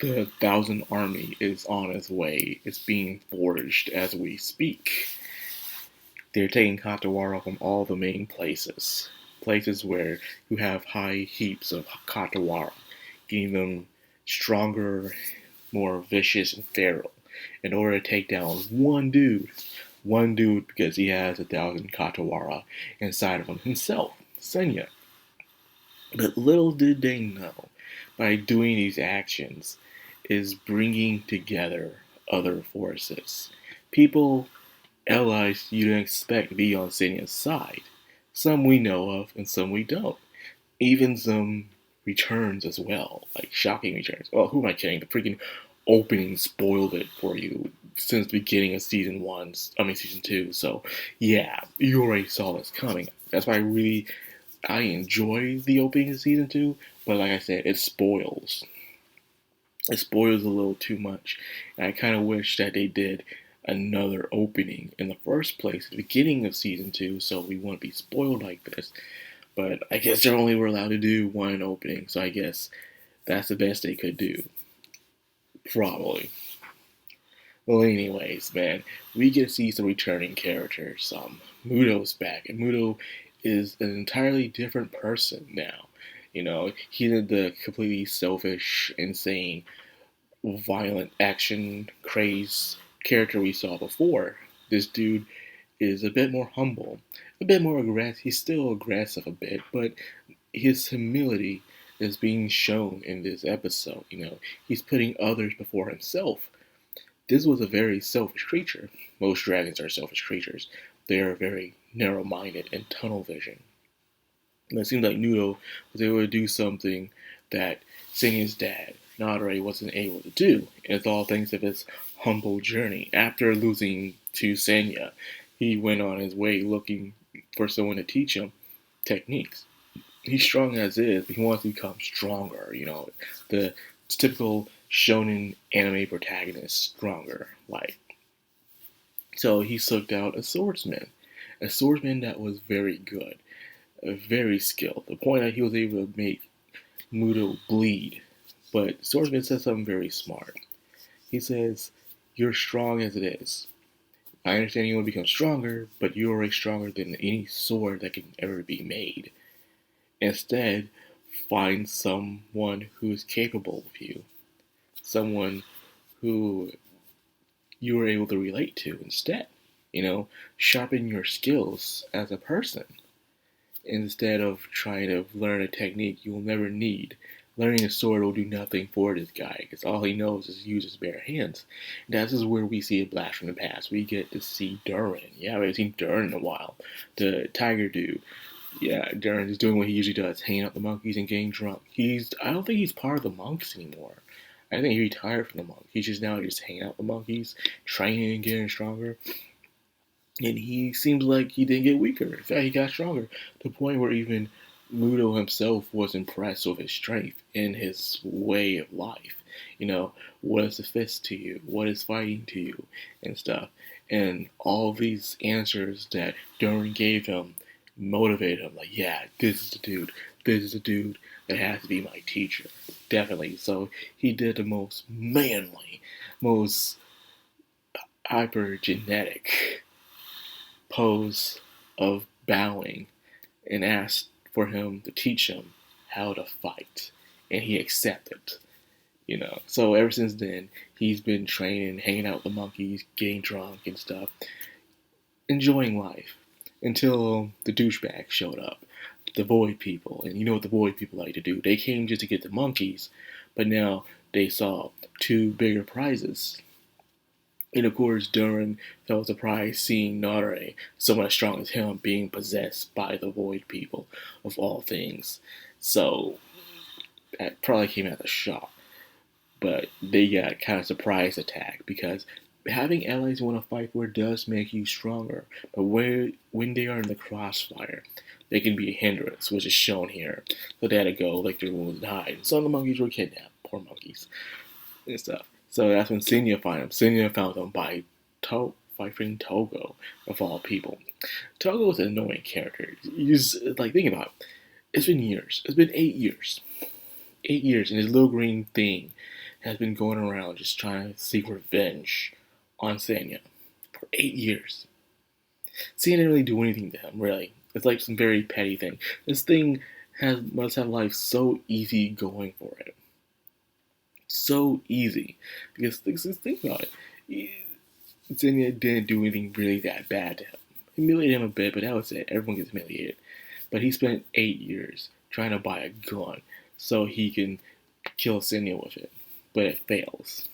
The Thousand Army is on its way. It's being forged as we speak. They're taking Katawara from all the main places. Places where you have high heaps of Katawara, getting them stronger, more vicious, and feral, in order to take down one dude. One dude because he has 1,000 Katawara inside of him himself, Senya. But little did they know, by doing these actions, is bringing together other forces. People, allies you don't expect to be on Senya's side. Some we know of, and some we don't. Even some returns as well, like shocking returns. Well, who am I kidding? The freaking opening spoiled it for you since the beginning of season 2. So yeah, you already saw this coming. That's why I enjoy the opening of season 2, but like I said, it spoils. It spoils a little too much. And I kind of wish that they did another opening in the first place at the beginning of season 2, so we wouldn't be spoiled like this. But I guess they only were allowed to do one opening, so I guess that's the best they could do. Probably. Well, anyways, man, we get to see some returning characters. Muto's back, and Muto is an entirely different person now. You know, he's the completely selfish, insane, violent action craze character we saw before. This dude is a bit more humble, a bit more aggressive. He's still aggressive a bit, but his humility is being shown in this episode. You know, he's putting others before himself. This was a very selfish creature. Most dragons are selfish creatures. They are very narrow-minded and tunnel vision. And it seems like Nudo was able to do something that Senya's dad, Nadare, wasn't able to do. And it's all thanks to his humble journey. After losing to Senya, he went on his way looking for someone to teach him techniques. He's strong as is, but he wants to become stronger. You know, the typical shonen anime protagonist, stronger. So he sought out a swordsman that was very good, very skilled. The point that he was able to make Muto bleed. But Swordsman says something very smart. He says, "You're strong as it is. I understand you want to become stronger, but you're already stronger than any sword that can ever be made. Instead, find someone who is capable of you. Someone who you are able to relate to instead. You know, sharpen your skills as a person instead of trying to learn a technique you will never need. Learning a sword will do nothing for this guy because all he knows is use his bare hands. And this is where we see a blast from the past. We get to see Durin. Yeah, we haven't seen Durin in a while. The tiger dude. Yeah, Durin is doing what he usually does, hanging out the monkeys and getting drunk. I don't think he's part of the monks anymore. I think he retired from the monk. He's just now just hanging out with the monkeys, training and getting stronger. And he seems like he didn't get weaker. In fact, he got stronger to the point where even Muto himself was impressed with his strength and his way of life. You know, what is a fist to you? What is fighting to you? And stuff. And all these answers that Durin gave him motivated him. Like, yeah, this is the dude. This is the dude that has to be my teacher. Definitely. So he did the most manly, most hypergenetic pose of bowing and asked for him to teach him how to fight. And he accepted, you know. So ever since then, he's been training, hanging out with the monkeys, getting drunk and stuff, enjoying life. Until the douchebags showed up, the Void people. And you know what the Void people like to do. They came just to get the monkeys, but now they saw two bigger prizes. And of course, Durin felt surprised seeing Nadare, someone as strong as him, being possessed by the Void people, of all things. So, that probably came as a shock. But they got kind of surprise attack because having allies you want to fight for does make you stronger. But when they are in the crossfire, they can be a hindrance, which is shown here. So they had to go lick their wounds and hide. And some of the monkeys were kidnapped. Poor monkeys. And stuff. So that's when Senya found him. Senya found him by fighting Togo, of all people. Togo is an annoying character. Think about it. It's been years. It's been 8 years. 8 years, and his little green thing has been going around just trying to seek revenge on Sanya for 8 years. Sanya didn't really do anything to him, really. It's like some very petty thing. This thing must have life so easy going for it. So easy. Because think about it. Sanya didn't do anything really that bad to him. Humiliated him a bit, but that was it. Everyone gets humiliated. But he spent 8 years trying to buy a gun so he can kill Senya with it. But it fails.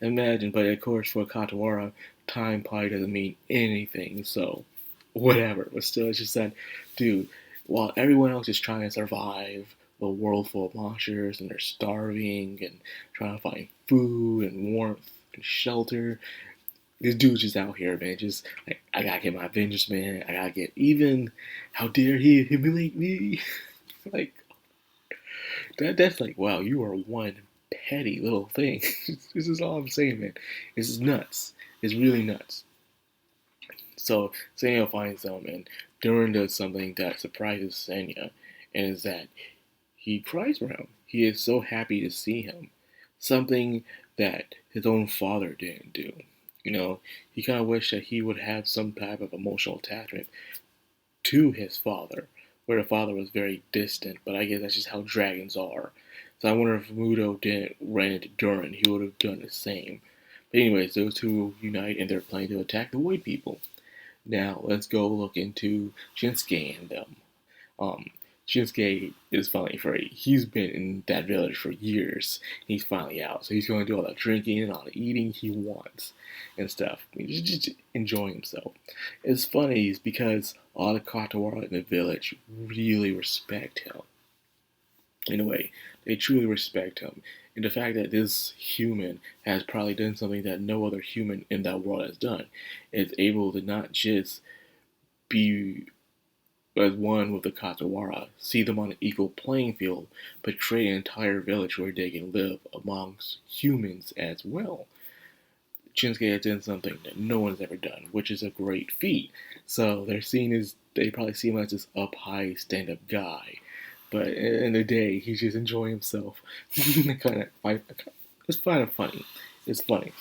Imagine, but of course for Katawara, time probably doesn't mean anything, so whatever. But still, it's just that, dude, while everyone else is trying to survive a world full of monsters and they're starving and trying to find food and warmth and shelter, this dude's just out here, man. Just like, I gotta get my vengeance, man. I gotta get even. How dare he humiliate me? Like that's like, wow, you are one petty little thing. This is all I'm saying, man. This is nuts. It's really nuts. So Senya finds them, and Duran does something that surprises Senya, and is that he cries for him. He is so happy to see him. Something that his own father didn't do. He kind of wished that he would have some type of emotional attachment to his father, where the father was very distant, but I guess that's just how dragons are. So I wonder if Mudo didn't run into Duran, he would have done the same. But anyways, those two unite and they're planning to attack the Void People. Now, let's go look into Shinsuke and them. Shinsuke is finally free. He's been in that village for years. He's finally out. So he's going to do all the drinking and all the eating he wants and stuff. He's just enjoying himself. It's funny because all the Katawara in the village really respect him. In a way, they truly respect him. And the fact that this human has probably done something that no other human in that world has done is able to not just be as one with the Katawara, see them on an equal playing field, but create an entire village where they can live amongst humans as well. Shinsuke has done something that no one's ever done, which is a great feat. So they probably see him as this up high stand up guy. But in the day, he's just enjoying himself. It's kind of funny. It's funny.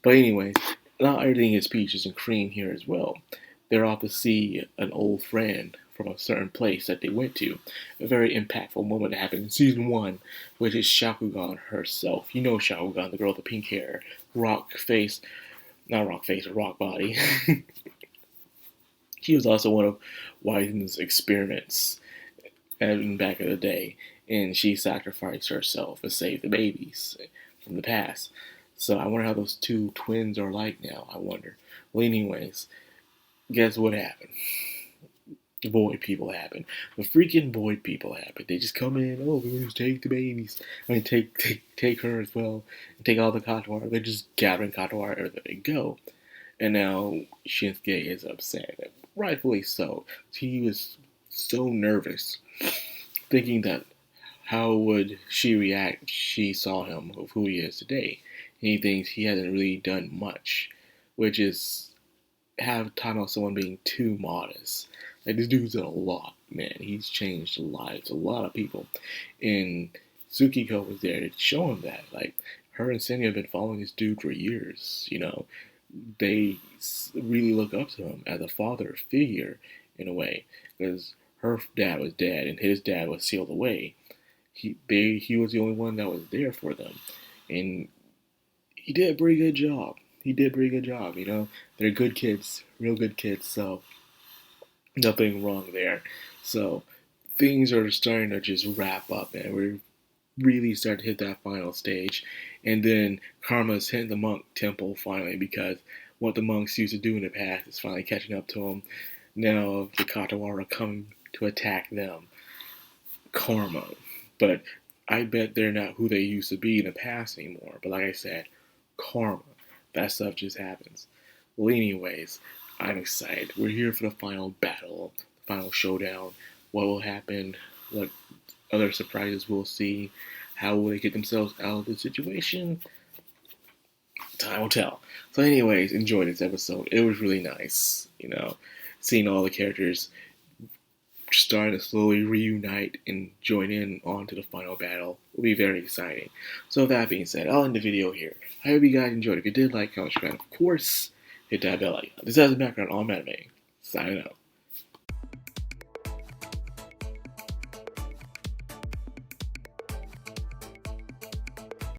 But anyways, not everything is peaches and cream here as well. They're off to see an old friend from a certain place that they went to. A very impactful moment that happened in season 1, which is Shakugan herself. You know Shakugan, the girl with the pink hair, rock body. She was also one of Wyden's experiments back in the day, and she sacrificed herself to save the babies from the past. So I wonder how those two twins are like now, I wonder. Well, anyways, guess what happened? The Void People happen. The freaking Void People happen. They just come in, we're going to take the babies. Take her as well. And take all the Katawara. They're just gathering Katawara everywhere they go. And now Shinsuke is upset. Rightfully so. He was so nervous, thinking that how would she react if she saw him of who he is today. And he thinks he hasn't really done much, which is have time about someone being too modest. Like, this dude's done a lot, man. He's changed the lives of a lot of people. And Tsukiko was there to show him that. Like, her and Senya have been following this dude for years, They really look up to him as a father figure, in a way. Because her dad was dead, and his dad was sealed away. He was the only one that was there for them. And he did a pretty good job. They're good kids, real good kids, so nothing wrong there. So things are starting to just wrap up, and we're really starting to hit that final stage. And then Karma's hitting the monk temple finally, because what the monks used to do in the past is finally catching up to them. Now the Katawara come to attack them. Karma. But I bet they're not who they used to be in the past anymore. But like I said, karma. That stuff just happens. Well, anyways, I'm excited. We're here for the final battle, the final showdown. What will happen? What other surprises we'll see? How will they get themselves out of the situation? Time will tell. So anyways, enjoy this episode. It was really nice, seeing all the characters starting to slowly reunite and join in onto the final battle. Will be very exciting. So with that being said, I'll end the video here. I hope you guys enjoyed. If you did, like, comment, subscribe, of course, hit that bell icon. This has the background on Madcrownxox. Signing out.